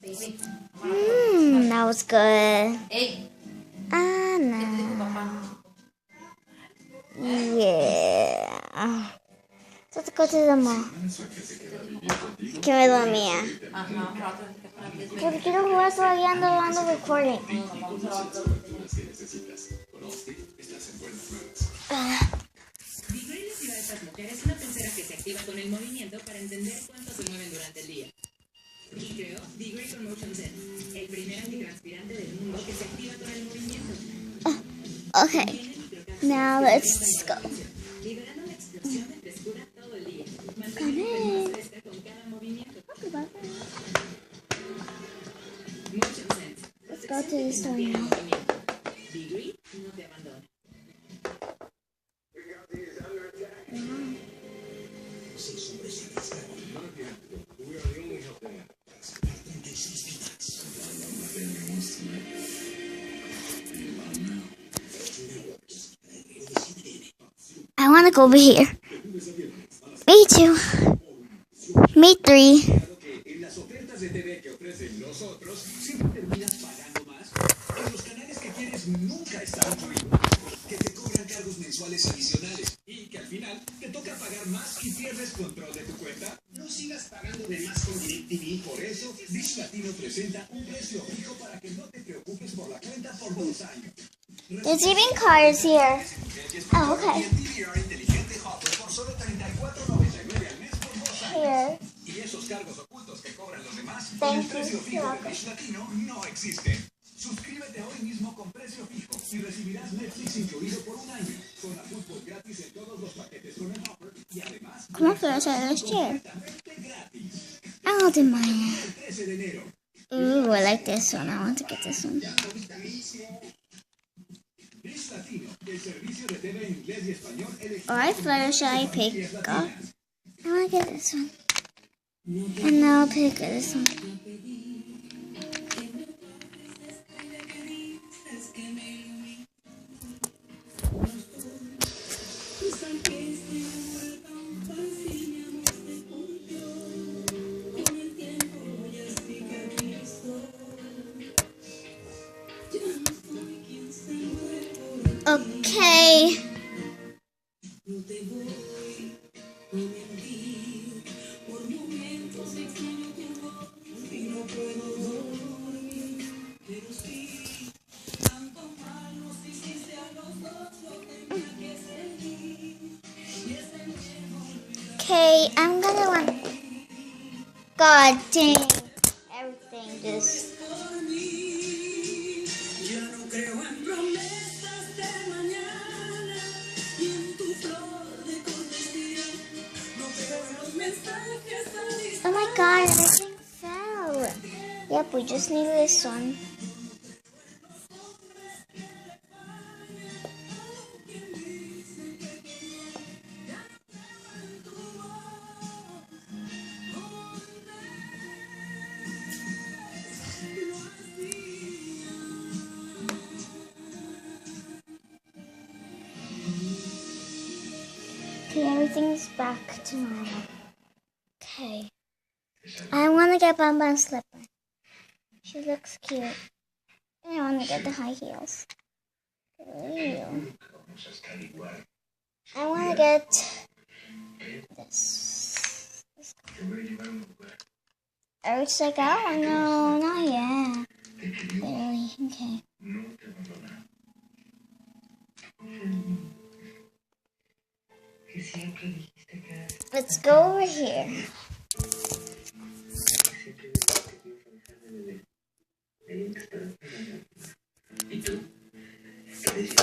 That was good. Hey, No. Yeah. Let's go to the mall. Que me dormía. ¿Por qué no jugas todavía ando recording? Vigor les dio a estas mujeres una pulsera que se activa con el movimiento para entender cuánto se mueven durante el día. Y creó Vigor con Motion Sense, el primer antitranspirante del mundo que se activa con el movimiento. Okay, now let's go. Liberando una explosión de frescura todo el día. Manteniendo más fresca con cada movimiento. Motion Sense. Let's go to the store now. Vigor no te abandona. I want to go over here. Me too. Me 3. En las ofertas de TV que ofrecen nosotros, siempre terminas pagando más. En los canales que quieres nunca están incluidos. Que te cobran cargos mensuales adicionales. Y que al final te toca pagar más y pierdes control de tu cuenta. No sigas pagando de más con DirecTV. Por eso, Dish Latino presenta un precio fijo para que no te preocupes por la cuenta por 2 años. There's even cars here. Oh, okay. Here. Y esos cargos ocultos que cobran los demás, con Thank el precio you. fijo de Dish Latino no existen. Suscríbete hoy mismo con precio fijo y recibirás Netflix incluido por 1 año, con la fútbol gratis en todos los paquetes con el Hopper y además Come on, Flash, let's share. completamente gratis. I'll do mine. El 13 de enero. Ooh, I like this one. I want to get this one. Dish Latino, el servicio de TV en inglés y español elegido. Alright, Flash, I pick up. I want to get this one. And now I'll pick this one. Okay. Okay, I'm gonna want. God dang. Everything just. Oh my god, everything fell. Yep, we just need this one. Okay, everything's back to normal. Okay. I want to get Bamba's slipper. She looks cute. And I want to get the high heels. Ew. I want to get this. Eric's like, oh no, not yet. Really? Okay. Let's go over here.